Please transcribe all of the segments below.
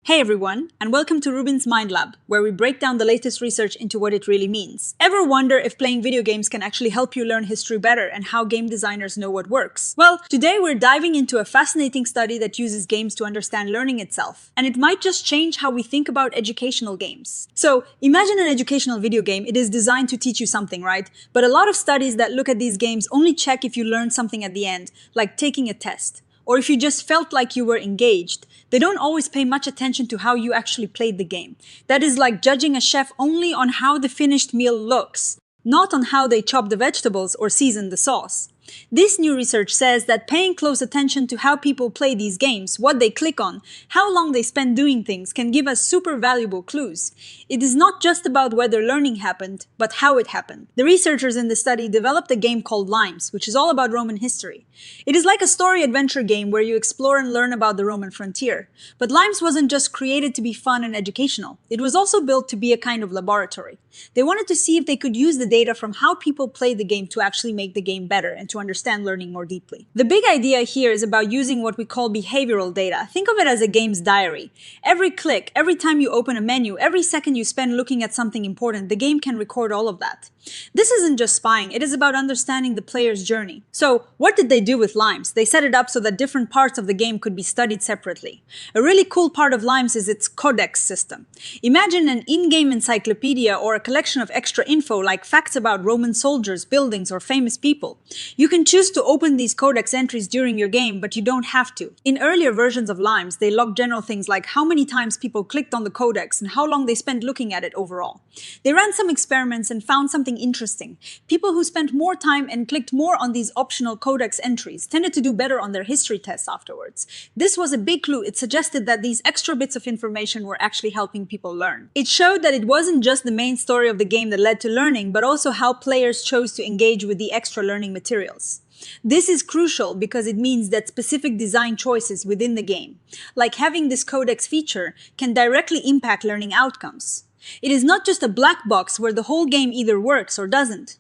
Hey everyone, and welcome to RUBIN'S Mind Lab, where we break down the latest research into what it really means. Ever wonder if playing video games can actually help you learn history better and how game designers know what works? Well, today we're diving into a fascinating study that uses games to understand learning itself, and it might just change how we think about educational games. So, imagine an educational video game. It is designed to teach you something, right? But a lot of studies that look at these games only check if you learned something at the end, like taking a test, or if you just felt like you were engaged. They don't always pay much attention to how you actually played the game. That is like judging a chef only on how the finished meal looks, not on how they chop the vegetables or season the sauce. This new research says that paying close attention to how people play these games, what they click on, how long they spend doing things can give us super valuable clues. It is not just about whether learning happened, but how it happened. The researchers in the study developed a game called Limes, which is all about Roman history. It is like a story-adventure game where you explore and learn about the Roman frontier. But Limes wasn't just created to be fun and educational. It was also built to be a kind of laboratory. They wanted to see if they could use the data from how people play the game to actually make the game better and to understand learning more deeply. The big idea here is about using what we call behavioral data. Think of it as a game's diary. Every click, every time you open a menu, every second you spend looking at something important, the game can record all of that. This isn't just spying, it is about understanding the player's journey. So, what did they do with Limes? They set it up so that different parts of the game could be studied separately. A really cool part of Limes is its Codex system. Imagine an in-game encyclopedia or a collection of extra info like facts about Roman soldiers, buildings, or famous people. You can choose to open these Codex entries during your game, but you don't have to. In earlier versions of Limes, they logged general things like how many times people clicked on the Codex and how long they spent looking at it overall. They ran some experiments and found something interesting. People who spent more time and clicked more on these optional Codex entries tended to do better on their history tests afterwards. This was a big clue. It suggested that these extra bits of information were actually helping people learn. It showed that it wasn't just the main story of the game that led to learning, but also how players chose to engage with the extra learning materials. This is crucial because it means that specific design choices within the game, like having this Codex feature, can directly impact learning outcomes. It is not just a black box where the whole game either works or doesn't.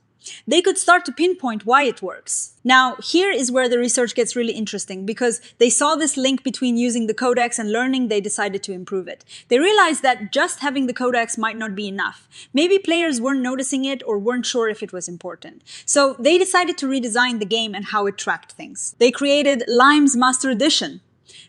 They could start to pinpoint why it works. Now, here is where the research gets really interesting because they saw this link between using the Codex and learning. They decided to improve it. They realized that just having the Codex might not be enough. Maybe players weren't noticing it or weren't sure if it was important. So they decided to redesign the game and how it tracked things. They created Limes Master Edition.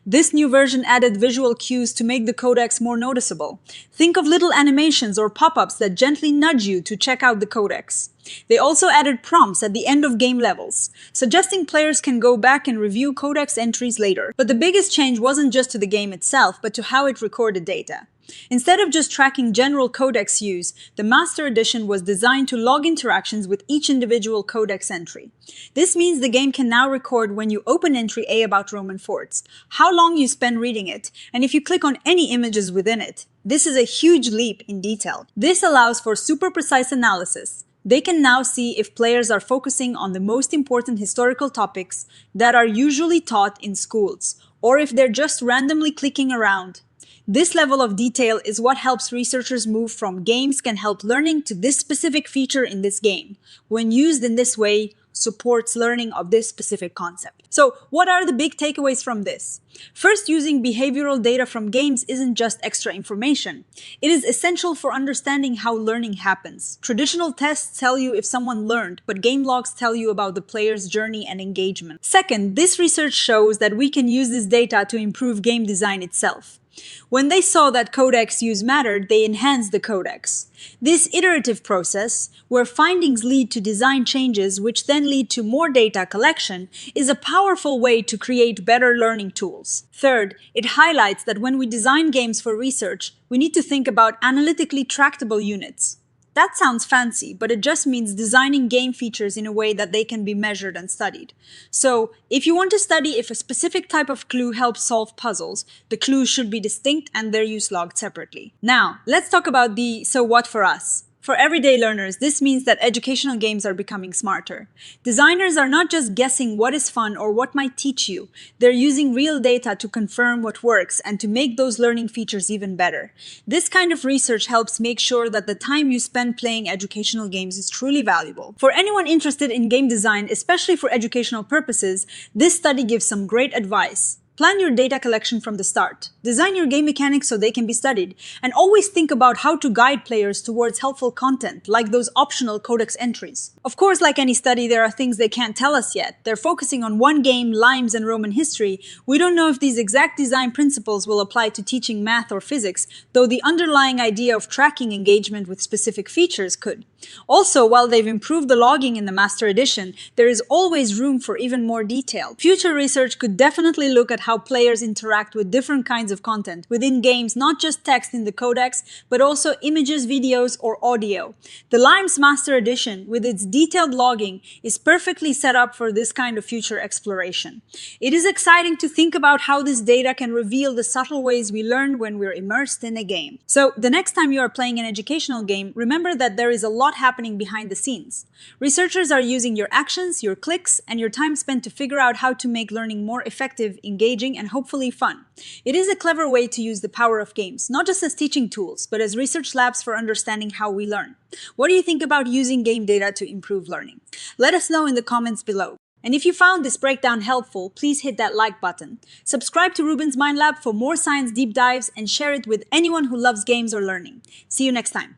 This new version added visual cues to make the Codex more noticeable. Think of little animations or pop-ups that gently nudge you to check out the Codex. They also added prompts at the end of game levels, suggesting players can go back and review Codex entries later. But the biggest change wasn't just to the game itself, but to how it recorded data. Instead of just tracking general Codex use, the Master Edition was designed to log interactions with each individual Codex entry. This means the game can now record when you open entry A about Roman forts, how long you spend reading it, and if you click on any images within it. This is a huge leap in detail. This allows for super precise analysis. They can now see if players are focusing on the most important historical topics that are usually taught in schools, or if they're just randomly clicking around. This level of detail is what helps researchers move from games can help learning to this specific feature in this game. When used in this way, supports learning of this specific concept. So, what are the big takeaways from this? First, using behavioral data from games isn't just extra information. It is essential for understanding how learning happens. Traditional tests tell you if someone learned, but game logs tell you about the player's journey and engagement. Second, this research shows that we can use this data to improve game design itself. When they saw that Codex use mattered, they enhanced the Codex. This iterative process, where findings lead to design changes which then lead to more data collection, is a powerful way to create better learning tools. Third, it highlights that when we design games for research, we need to think about analytically tractable units. That sounds fancy, but it just means designing game features in a way that they can be measured and studied. So, if you want to study if a specific type of clue helps solve puzzles, the clues should be distinct and their use logged separately. Now, let's talk about the so what for us. For everyday learners, this means that educational games are becoming smarter. Designers are not just guessing what is fun or what might teach you. They're using real data to confirm what works and to make those learning features even better. This kind of research helps make sure that the time you spend playing educational games is truly valuable. For anyone interested in game design, especially for educational purposes, this study gives some great advice. Plan your data collection from the start. Design your game mechanics so they can be studied. And always think about how to guide players towards helpful content, like those optional codex entries. Of course, like any study, there are things they can't tell us yet. They're focusing on one game, limes, and Roman history. We don't know if these exact design principles will apply to teaching math or physics, though the underlying idea of tracking engagement with specific features could. Also, while they've improved the logging in the Master Edition, there is always room for even more detail. Future research could definitely look at how players interact with different kinds of content within games, not just text in the codex, but also images, videos, or audio. The Limes Master Edition, with its detailed logging, is perfectly set up for this kind of future exploration. It is exciting to think about how this data can reveal the subtle ways we learn when we're immersed in a game. So, the next time you are playing an educational game, remember that there is a lot happening behind the scenes. Researchers are using your actions, your clicks, and your time spent to figure out how to make learning more effective, engaging, and hopefully fun. It is a clever way to use the power of games, not just as teaching tools, but as research labs for understanding how we learn. What do you think about using game data to improve learning? Let us know in the comments below. And if you found this breakdown helpful, please hit that like button. Subscribe to RUBIN'S Mind Lab for more science deep dives and share it with anyone who loves games or learning. See you next time.